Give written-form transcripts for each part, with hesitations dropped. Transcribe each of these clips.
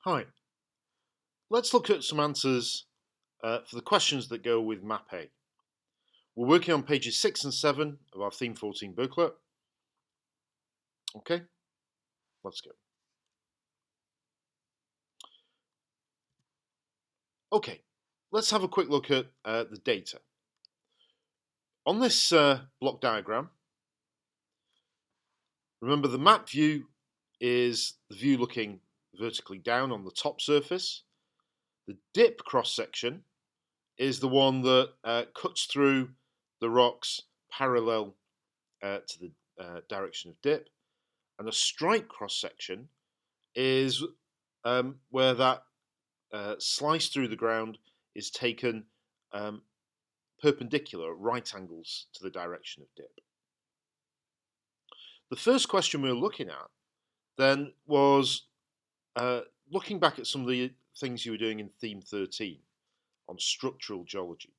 Hi, let's look at some answers for the questions that go with Map A. We're working on pages 6 and 7 of our Theme 14 booklet. Okay, let's go. Okay, let's have a quick look at the data. On this block diagram, remember the map view is the view looking vertically down on the top surface. The dip cross section is the one that cuts through the rocks parallel to the direction of dip. And a strike cross section is where that slice through the ground is taken perpendicular at right angles to the direction of dip. The first question we were looking at then was looking back at some of the things you were doing in Theme 13 on structural geology.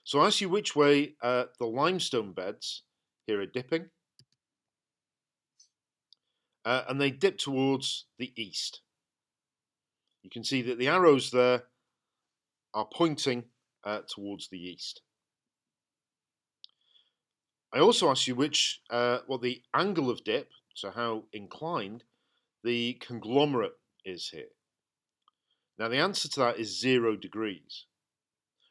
So I asked you which way the limestone beds here are dipping, and they dip towards the east. You can see that the arrows there are pointing towards the east. I also asked you what the angle of dip, so how inclined the conglomerate is here. Now the answer to that is 0 degrees.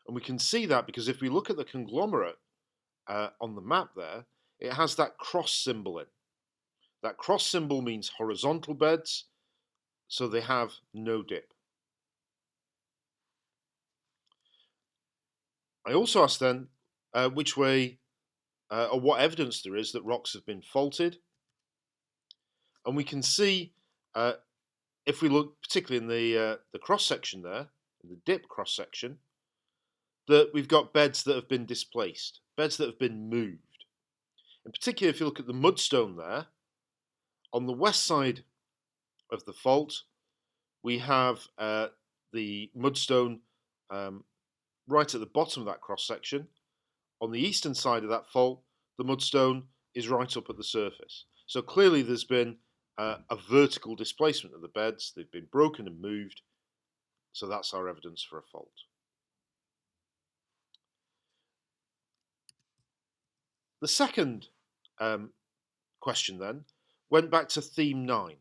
And we can see that because if we look at the conglomerate on the map there, it has that cross symbol in. That cross symbol means horizontal beds, so they have no dip. I also asked then which way or what evidence there is that rocks have been faulted. And we can see, if we look particularly in the cross section there, in the dip cross section, that we've got beds that have been displaced, beds that have been moved. In particular, if you look at the mudstone there, on the west side of the fault, we have the mudstone right at the bottom of that cross section. On the eastern side of that fault, the mudstone is right up at the surface. So clearly there's been a vertical displacement of the beds. They've been broken and moved. So that's our evidence for a fault. The second question then went back to theme 9,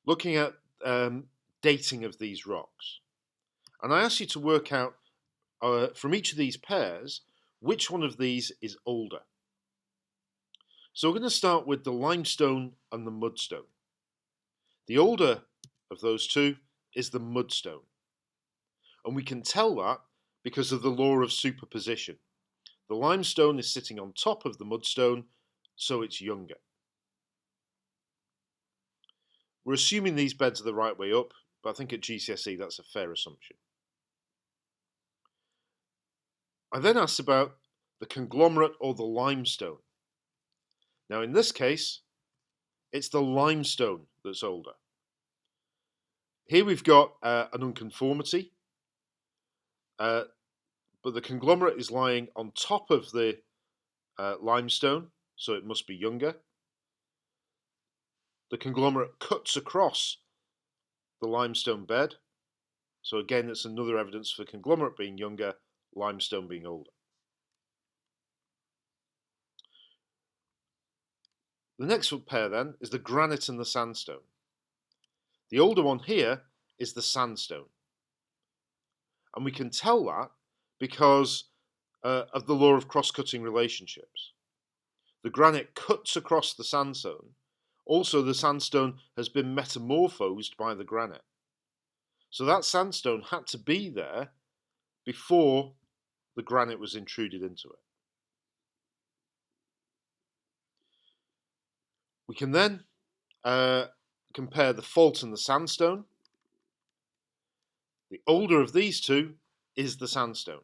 looking at dating of these rocks. And I asked you to work out from each of these pairs which one of these is older. So we're going to start with the limestone and the mudstone. The older of those two is the mudstone. And we can tell that because of the law of superposition. The limestone is sitting on top of the mudstone, so it's younger. We're assuming these beds are the right way up, but I think at GCSE that's a fair assumption. I then asked about the conglomerate or the limestone. Now in this case, it's the limestone that's older. Here we've got an unconformity, but the conglomerate is lying on top of the limestone, so it must be younger. The conglomerate cuts across the limestone bed, so again it's another evidence for conglomerate being younger, limestone being older. The next pair then is the granite and the sandstone. The older one here is the sandstone. And we can tell that because of the law of cross-cutting relationships. The granite cuts across the sandstone. Also, the sandstone has been metamorphosed by the granite. So that sandstone had to be there before the granite was intruded into it. We can then compare the fault and the sandstone. The older of these two is the sandstone.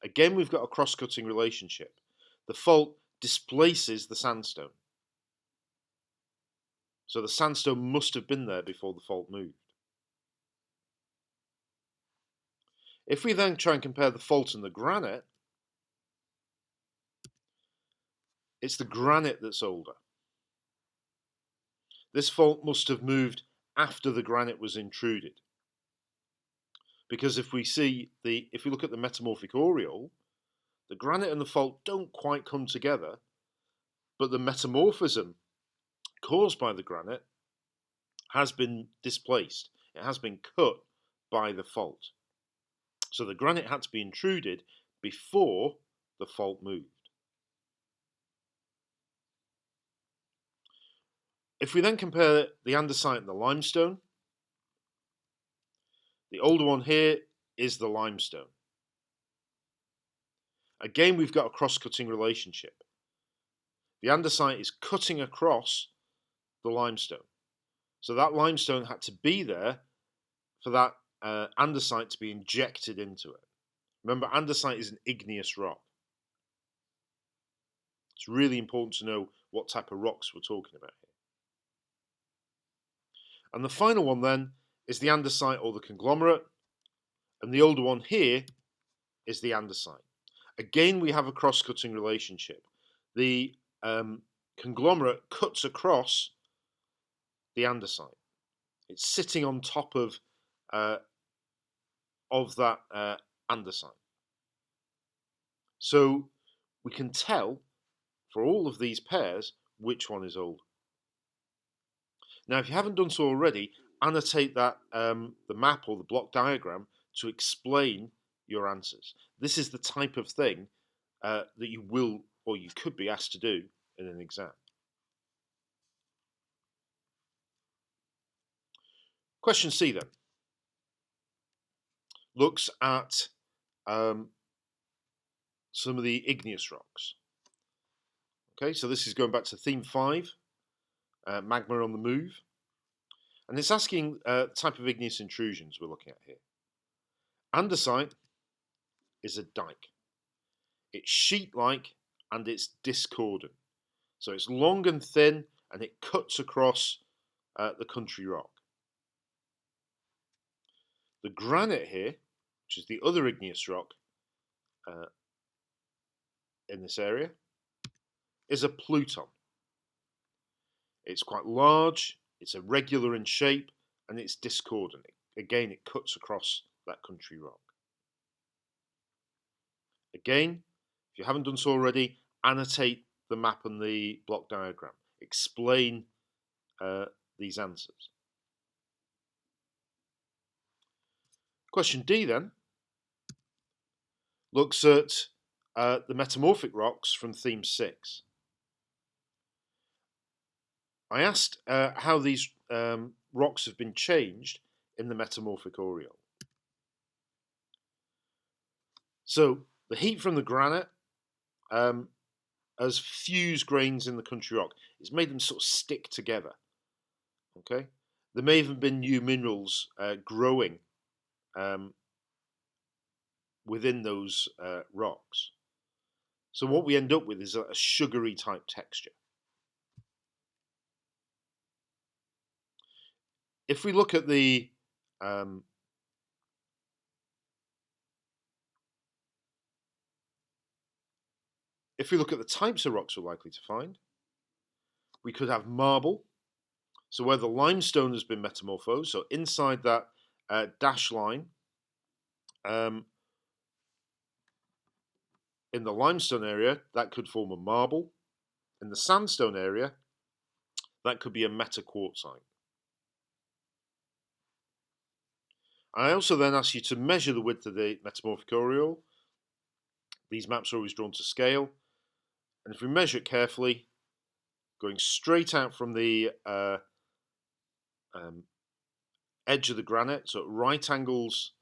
Again, we've got a cross-cutting relationship. The fault displaces the sandstone. So the sandstone must have been there before the fault moved. If we then try and compare the fault and the granite, it's the granite that's older. This fault must have moved after the granite was intruded. Because if we look at the metamorphic aureole, the granite and the fault don't quite come together, but the metamorphism caused by the granite has been displaced. It has been cut by the fault. So the granite had to be intruded before the fault moved. If we then compare the andesite and the limestone, the older one here is the limestone. Again, we've got a cross-cutting relationship. The andesite is cutting across the limestone. So that limestone had to be there for that andesite to be injected into it. Remember, andesite is an igneous rock. It's really important to know what type of rocks we're talking about here. And the final one then is the andesite or the conglomerate, and the older one here is the andesite. Again, we have a cross-cutting relationship. The conglomerate cuts across the andesite. It's sitting on top of that andesite. So we can tell for all of these pairs which one is older. Now, if you haven't done so already, annotate that the map or the block diagram to explain your answers. This is the type of thing that you will or you could be asked to do in an exam. Question C then looks at some of the igneous rocks. Okay, so this is going back to theme 5, magma on the move. And it's asking the type of igneous intrusions we're looking at here. Andesite is a dike. It's sheet-like and it's discordant. So it's long and thin and it cuts across the country rock. The granite here, which is the other igneous rock in this area, is a pluton. It's quite large, it's irregular in shape, and it's discordant. Again, it cuts across that country rock. Again, if you haven't done so already, annotate the map and the block diagram. Explain these answers. Question D then looks at the metamorphic rocks from theme 6. I asked how these rocks have been changed in the metamorphic aureole. So the heat from the granite has fused grains in the country rock. It's made them sort of stick together. Okay, there may have been new minerals growing within those rocks. So what we end up with is a sugary type texture. If we look at the types of rocks we're likely to find, we could have marble. So where the limestone has been metamorphosed, so inside that dash line, in the limestone area, that could form a marble. In the sandstone area, that could be a metaquartzite. I also then ask you to measure the width of the metamorphic aureole. These maps are always drawn to scale. And if we measure it carefully, going straight out from the edge of the granite, so at right angles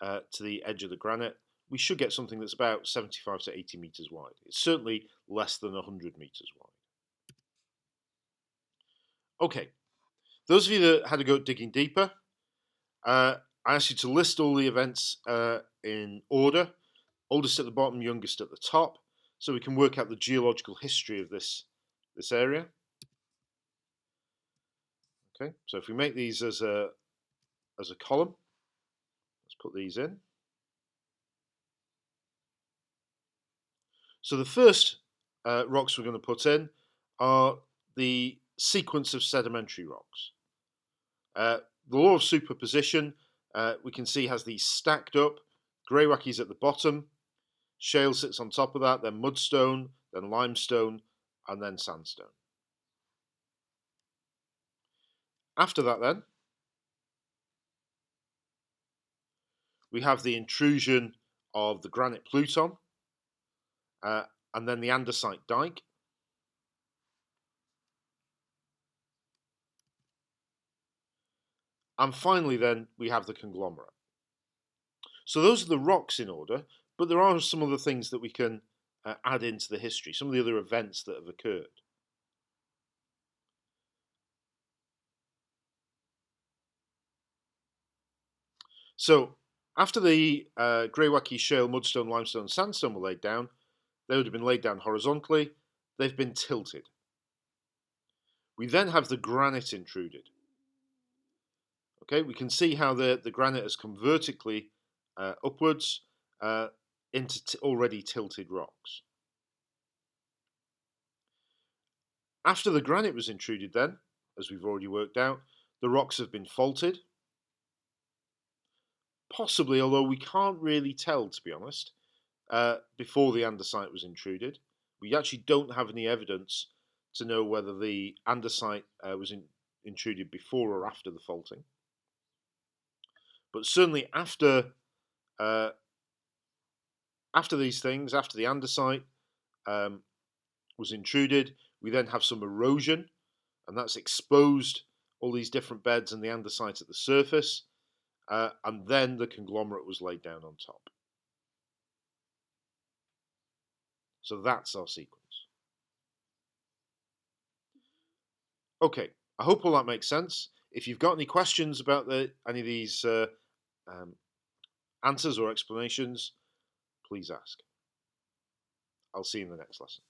to the edge of the granite, we should get something that's about 75 to 80 meters wide. It's certainly less than 100 meters wide. Okay, those of you that had to go digging deeper, I asked you to list all the events in order, oldest at the bottom, youngest at the top, so we can work out the geological history of this area. Okay, so if we make these as a column, let's put these in. So the first rocks we're going to put in are the sequence of sedimentary rocks. The law of superposition, we can see, has these stacked up. Greywacke's at the bottom, shale sits on top of that, then mudstone, then limestone, and then sandstone. After that then, we have the intrusion of the granite pluton, and then the andesite dike. And finally then, we have the conglomerate. So those are the rocks in order, but there are some other things that we can add into the history, some of the other events that have occurred. So after the Greywacke shale, mudstone, limestone, and sandstone were laid down, they would have been laid down horizontally. They've been tilted. We then have the granite intruded. Okay, we can see how the granite has come vertically upwards into already tilted rocks. After the granite was intruded then, as we've already worked out, the rocks have been faulted. Possibly, although we can't really tell, to be honest, before the andesite was intruded. We actually don't have any evidence to know whether the andesite was intruded before or after the faulting. But certainly after these things, after the andesite was intruded, we then have some erosion, and that's exposed all these different beds and the andesite at the surface, and then the conglomerate was laid down on top. So that's our sequence. Okay, I hope all that makes sense. If you've got any questions about any of these answers or explanations, please ask. I'll see you in the next lesson.